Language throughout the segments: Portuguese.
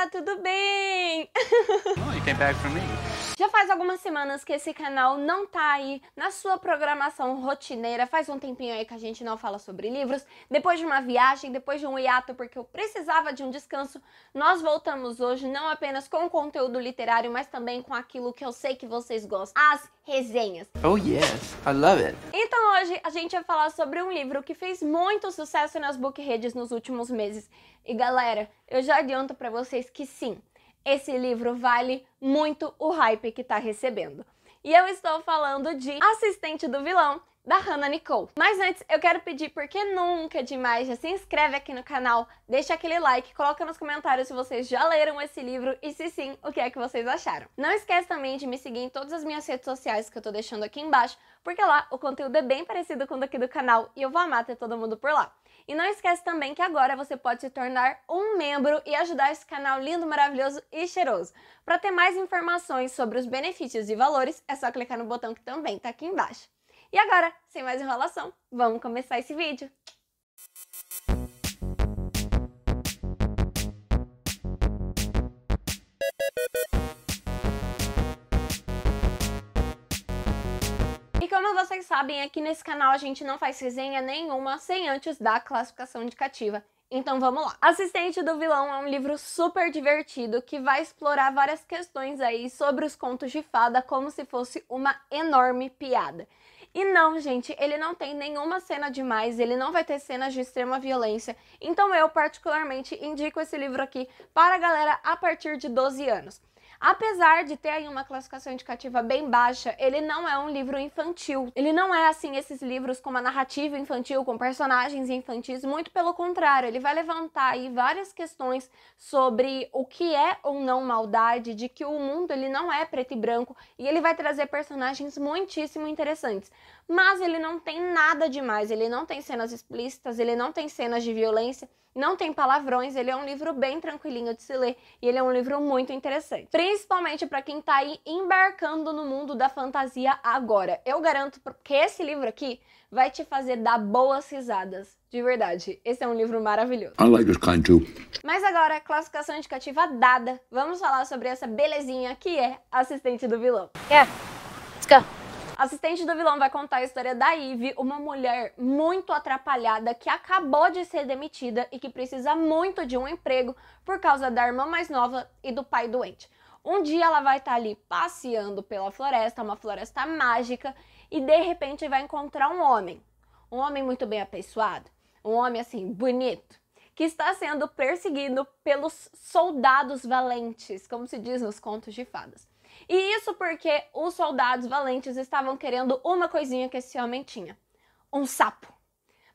Olá, tudo bem? Oh, you came back from me. Já faz algumas semanas que esse canal não tá aí na sua programação rotineira, faz um tempinho aí que a gente não fala sobre livros. Depois de uma viagem, depois de um hiato, porque eu precisava de um descanso, nós voltamos hoje não apenas com conteúdo literário, mas também com aquilo que eu sei que vocês gostam, as resenhas. Oh yes, I love it. Então hoje a gente vai falar sobre um livro que fez muito sucesso nas bookreads nos últimos meses. E galera, eu já adianto pra vocês que sim, esse livro vale muito o hype que tá recebendo. E eu estou falando de Assistente do Vilão, da Hannah Nicole. Mas antes, eu quero pedir, porque nunca é demais, já se inscreve aqui no canal, deixa aquele like, coloca nos comentários se vocês já leram esse livro e se sim, o que é que vocês acharam. Não esquece também de me seguir em todas as minhas redes sociais que eu tô deixando aqui embaixo, porque lá o conteúdo é bem parecido com o daqui do canal e eu vou amar ter todo mundo por lá. E não esquece também que agora você pode se tornar um membro e ajudar esse canal lindo, maravilhoso e cheiroso. Para ter mais informações sobre os benefícios e valores, é só clicar no botão que também tá aqui embaixo. E agora, sem mais enrolação, vamos começar esse vídeo! E como vocês sabem, aqui nesse canal a gente não faz resenha nenhuma sem antes dar a classificação indicativa. Então vamos lá. Assistente do Vilão é um livro super divertido que vai explorar várias questões aí sobre os contos de fada como se fosse uma enorme piada. E não, gente, ele não tem nenhuma cena demais, ele não vai ter cenas de extrema violência, então eu particularmente indico esse livro aqui para a galera a partir de 12 anos. Apesar de ter aí uma classificação indicativa bem baixa, ele não é um livro infantil. Ele não é assim esses livros com uma narrativa infantil, com personagens infantis, muito pelo contrário, ele vai levantar aí várias questões sobre o que é ou não maldade, de que o mundo ele não é preto e branco, e ele vai trazer personagens muitíssimo interessantes. Mas ele não tem nada demais, ele não tem cenas explícitas, ele não tem cenas de violência, não tem palavrões, ele é um livro bem tranquilinho de se ler e ele é um livro muito interessante. Principalmente para quem tá aí embarcando no mundo da fantasia agora. Eu garanto que esse livro aqui vai te fazer dar boas risadas. De verdade, esse é um livro maravilhoso. I like this kind too. Mas agora, classificação indicativa dada, vamos falar sobre essa belezinha que é Assistente do Vilão. Yeah, let's go. Assistente do Vilão vai contar a história da Ivy, uma mulher muito atrapalhada que acabou de ser demitida e que precisa muito de um emprego por causa da irmã mais nova e do pai doente. Um dia ela vai estar ali passeando pela floresta, uma floresta mágica, e de repente vai encontrar um homem muito bem apessoado, um homem assim bonito, que está sendo perseguido pelos soldados valentes, como se diz nos contos de fadas. E isso porque os soldados valentes estavam querendo uma coisinha que esse homem tinha. Um sapo.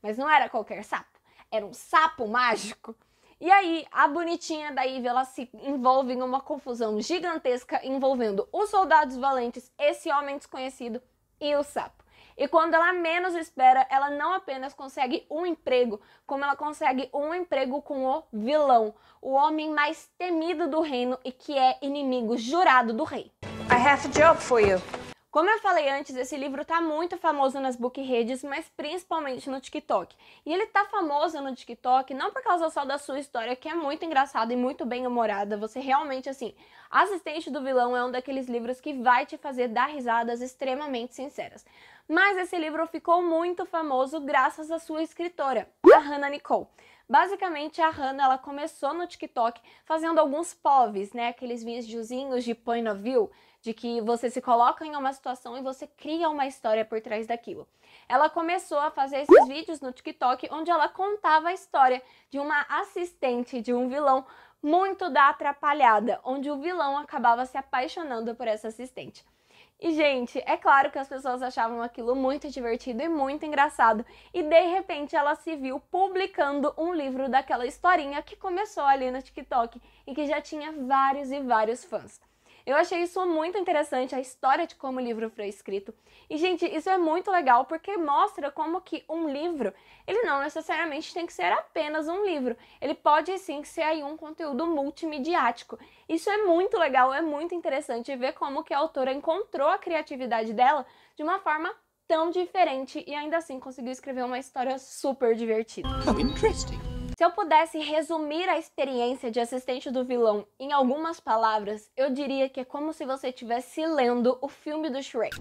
Mas não era qualquer sapo. Era um sapo mágico. E aí, a bonitinha da Ivy, ela se envolve em uma confusão gigantesca envolvendo os soldados valentes, esse homem desconhecido e o sapo. E quando ela menos espera, ela não apenas consegue um emprego, como ela consegue um emprego com o vilão, o homem mais temido do reino e que é inimigo jurado do rei. I have a job for you. Como eu falei antes, esse livro tá muito famoso nas bookreads, mas principalmente no TikTok. E ele tá famoso no TikTok não por causa só da sua história, que é muito engraçada e muito bem humorada. Você realmente, assim, Assistente do Vilão é um daqueles livros que vai te fazer dar risadas extremamente sinceras. Mas esse livro ficou muito famoso graças à sua escritora, a Hannah Nicole. Basicamente, a Hannah, ela começou no TikTok fazendo alguns POVs, né? Aqueles videozinhos de point of view, de que você se coloca em uma situação e você cria uma história por trás daquilo. Ela começou a fazer esses vídeos no TikTok onde ela contava a história de uma assistente de um vilão muito da atrapalhada, onde o vilão acabava se apaixonando por essa assistente. E, gente, é claro que as pessoas achavam aquilo muito divertido e muito engraçado. E, de repente, ela se viu publicando um livro daquela historinha que começou ali no TikTok e que já tinha vários e vários fãs. Eu achei isso muito interessante, a história de como o livro foi escrito. E, gente, isso é muito legal porque mostra como que um livro, ele não necessariamente tem que ser apenas um livro. Ele pode, sim, ser aí um conteúdo multimediático. Isso é muito legal, é muito interessante ver como que a autora encontrou a criatividade dela de uma forma tão diferente e ainda assim conseguiu escrever uma história super divertida. How interesting. Se eu pudesse resumir a experiência de assistente do vilão em algumas palavras, eu diria que é como se você estivesse lendo o filme do Shrek.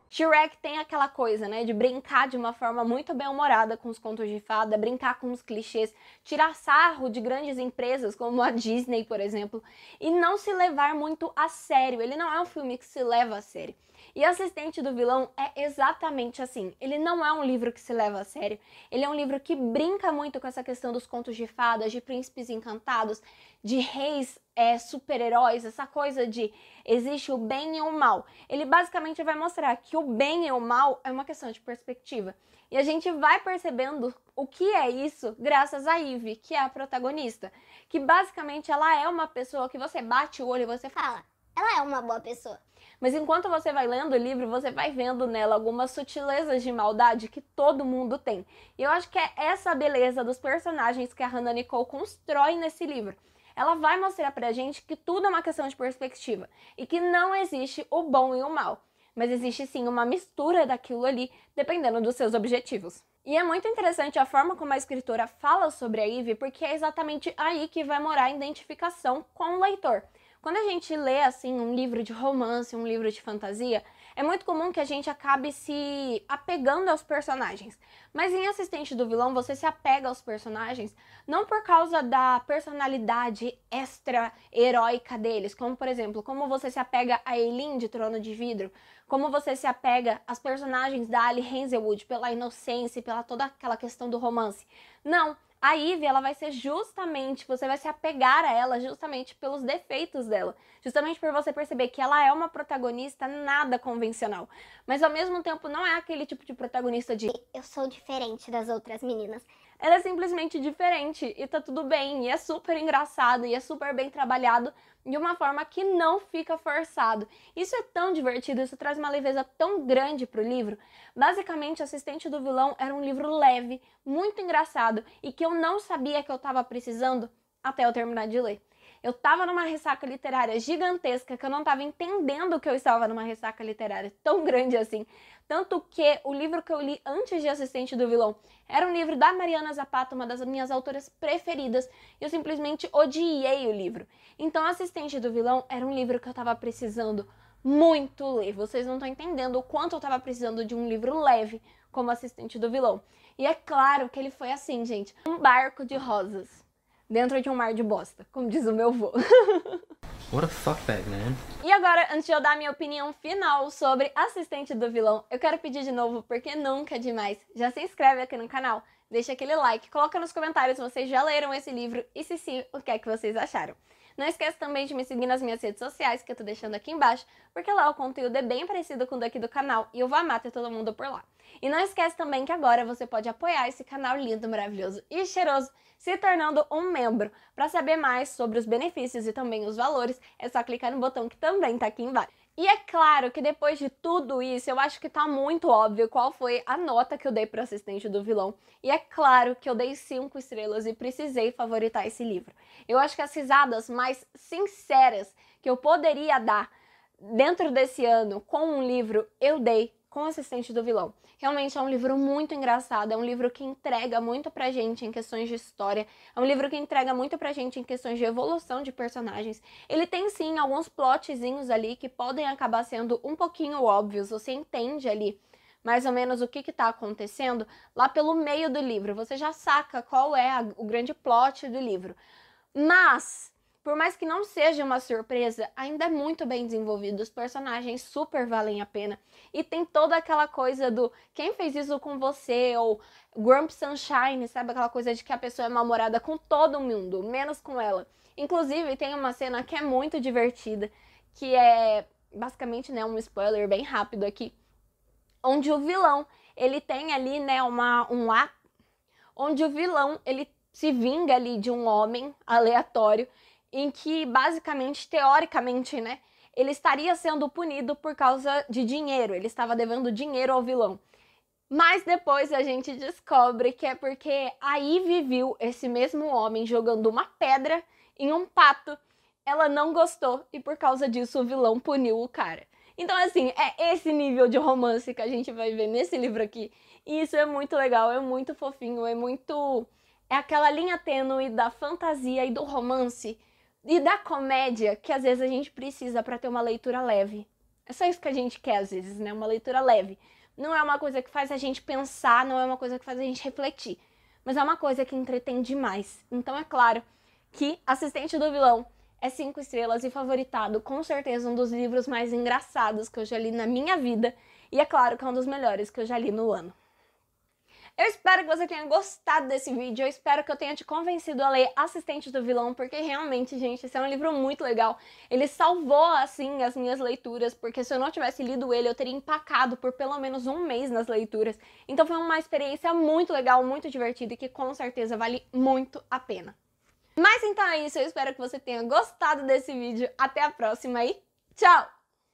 Shrek tem aquela coisa, né, de brincar de uma forma muito bem-humorada com os contos de fada, brincar com os clichês, tirar sarro de grandes empresas como a Disney, por exemplo, e não se levar muito a sério. Ele não é um filme que se leva a sério. E Assistente do Vilão é exatamente assim. Ele não é um livro que se leva a sério. Ele é um livro que brinca muito com essa questão dos contos de fadas, de príncipes encantados, de reis super-heróis, essa coisa de existe o bem e o mal. Ele basicamente vai mostrar que o bem e o mal é uma questão de perspectiva. E a gente vai percebendo o que é isso graças a Ivy, que é a protagonista. Que basicamente ela é uma pessoa que você bate o olho e você fala, Ela é uma boa pessoa. mas enquanto você vai lendo o livro, você vai vendo nela algumas sutilezas de maldade que todo mundo tem. E eu acho que é essa a beleza dos personagens que a Hannah Nicole constrói nesse livro. Ela vai mostrar pra gente que tudo é uma questão de perspectiva e que não existe o bom e o mal, mas existe sim uma mistura daquilo ali, dependendo dos seus objetivos. E é muito interessante a forma como a escritora fala sobre a Ivy, porque é exatamente aí que vai morar a identificação com o leitor. Quando a gente lê, assim, um livro de romance, um livro de fantasia, é muito comum que a gente acabe se apegando aos personagens. Mas em Assistente do Vilão, você se apega aos personagens não por causa da personalidade extra-heróica deles, como, por exemplo, como você se apega a Eileen de Trono de Vidro, como você se apega às personagens da Ali Hazelwood pela inocência e pela toda aquela questão do romance. Não. A Ivy, ela vai ser justamente, você vai se apegar a ela justamente pelos defeitos dela. Justamente por você perceber que ela é uma protagonista nada convencional. Mas ao mesmo tempo não é aquele tipo de protagonista de Eu sou diferente das outras meninas. ela é simplesmente diferente e tá tudo bem. E é super engraçado e é super bem trabalhado de uma forma que não fica forçado. Isso é tão divertido, isso traz uma leveza tão grande pro livro. Basicamente, Assistente do Vilão era um livro leve, muito engraçado e que eu não sabia que eu tava precisando até eu terminar de ler. Eu tava numa ressaca literária gigantesca que eu não tava entendendo que eu estava numa ressaca literária tão grande assim. Tanto que o livro que eu li antes de Assistente do Vilão era um livro da Mariana Zapata, uma das minhas autoras preferidas, e eu simplesmente odiei o livro. Então Assistente do Vilão era um livro que eu tava precisando muito ler. Vocês não estão entendendo o quanto eu tava precisando de um livro leve como Assistente do Vilão. E é claro que ele foi assim, gente, um barco de rosas dentro de um mar de bosta, como diz o meu vô. What a fuckbag, man. E agora, antes de eu dar a minha opinião final sobre Assistente do Vilão, eu quero pedir de novo, porque nunca é demais, já se inscreve aqui no canal, deixa aquele like, coloca nos comentários se vocês já leram esse livro e se sim, o que é que vocês acharam. Não esqueça também de me seguir nas minhas redes sociais, que eu tô deixando aqui embaixo, porque lá o conteúdo é bem parecido com o daqui do canal e eu vou amar ter todo mundo por lá. E não esquece também que agora você pode apoiar esse canal lindo, maravilhoso e cheiroso, se tornando um membro. Para saber mais sobre os benefícios e também os valores, é só clicar no botão que também tá aqui embaixo. E é claro que depois de tudo isso, eu acho que tá muito óbvio qual foi a nota que eu dei para Assistente do Vilão. E é claro que eu dei 5 estrelas e precisei favoritar esse livro. Eu acho que as risadas mais sinceras que eu poderia dar dentro desse ano com um livro, eu dei com Assistente do Vilão. Realmente é um livro muito engraçado, é um livro que entrega muito pra gente em questões de história, é um livro que entrega muito pra gente em questões de evolução de personagens. Ele tem sim alguns plotzinhos ali que podem acabar sendo um pouquinho óbvios, você entende ali mais ou menos o que tá acontecendo lá pelo meio do livro, você já saca qual é o grande plot do livro. Mas por mais que não seja uma surpresa, ainda é muito bem desenvolvido, os personagens super valem a pena. E tem toda aquela coisa do quem fez isso com você, ou Grump Sunshine, sabe? Aquela coisa de que a pessoa é mal-humorada com todo mundo, menos com ela. Inclusive, tem uma cena que é muito divertida, que é basicamente, né, um spoiler bem rápido aqui, onde o vilão, ele tem ali, né, onde o vilão, ele se vinga ali de um homem aleatório, em que, basicamente, teoricamente, né, ele estaria sendo punido por causa de dinheiro, ele estava devendo dinheiro ao vilão. Mas depois a gente descobre que é porque a Ivy viu esse mesmo homem jogando uma pedra em um pato, ela não gostou e por causa disso o vilão puniu o cara. Então, assim, é esse nível de romance que a gente vai ver nesse livro aqui. E isso é muito legal, é muito fofinho, é aquela linha tênue da fantasia e do romance e da comédia que às vezes a gente precisa para ter uma leitura leve. É só isso que a gente quer às vezes, né? Uma leitura leve. Não é uma coisa que faz a gente pensar, não é uma coisa que faz a gente refletir, mas é uma coisa que entretém demais. Então é claro que Assistente do Vilão é 5 estrelas e favoritado, com certeza um dos livros mais engraçados que eu já li na minha vida, e é claro que é um dos melhores que eu já li no ano. Eu espero que você tenha gostado desse vídeo, eu espero que eu tenha te convencido a ler Assistente do Vilão, porque realmente, gente, esse é um livro muito legal. Ele salvou, assim, as minhas leituras, porque se eu não tivesse lido ele, eu teria empacado por pelo menos um mês nas leituras. Então foi uma experiência muito legal, muito divertida e que com certeza vale muito a pena. Mas então é isso, eu espero que você tenha gostado desse vídeo. Até a próxima e tchau!